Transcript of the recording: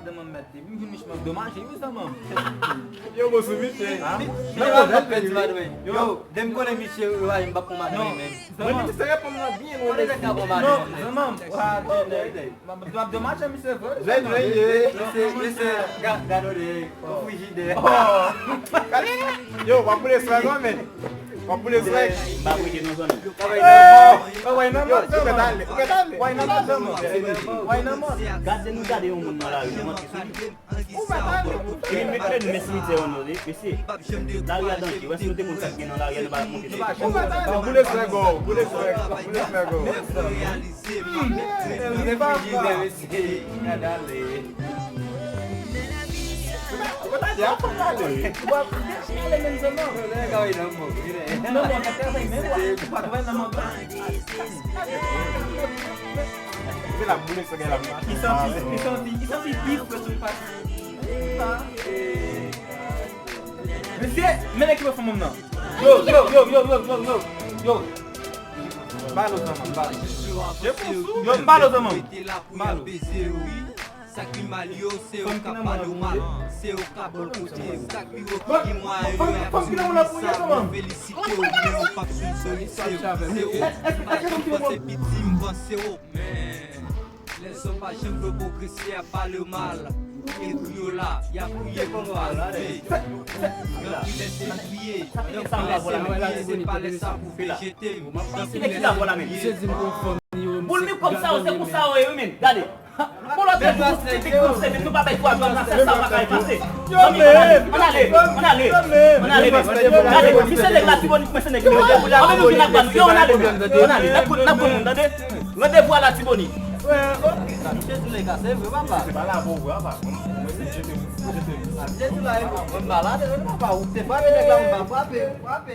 de mă mette. Nici mă dommage, mi ça mam. Eu vou subir, hein? Não, não, pede lá também. Eu, dem quando me chego, eu aí embaixo com Não, Mas isso aí é pra uma vinha, não Quando ele acaba o marido. não, mam. Mas dommage me ça va. Esse garoto aí, eu fugi dele. Yo, vai por esse vai, homem. Vai por esse vai. Bago que não são. Why not? Yo, o pedale. Why not? Why not? Gade não gade um mundo lá, eu não sei. Ele me crê no mesmo dia onde ele disse. Lá ia dar que, você não tem muito aqui não lá ia levar muito. Vai por esse vai gol, por esse vai gol. Ele fugi dele, esse garoto. Já pedale. Ele mesmo não. Não é legal aí não, pô. Não, não, até vai mesmo. Vai na mão. Vê lá, por esse vai lá. Isso é bico que tu faz. Monsieur, mais aqui vai fazer não. Yo. Balo zaman, balo. Yo, balo zaman. Balo. Sac malio, seu capalho mal, seu cabelo curtido, sac piroco de maio, felicite o meu papo seu, você pedir você o laisse pas chambre pour que c'est pas le mal. Et puis là, y a prié pour moi. Pour me comme ça, c'est pour ça, oui, mais regardez. Pour l'autre, c'est nous pas faire quoi, c'est ça, on va passer. On allait. Regardez, si c'est les glaces, on c'est les glaces. On allait voir la Tiboni. Bala bobo, apa? Dia tu lah, membalada, apa? Udah apa? Dia bilang apa?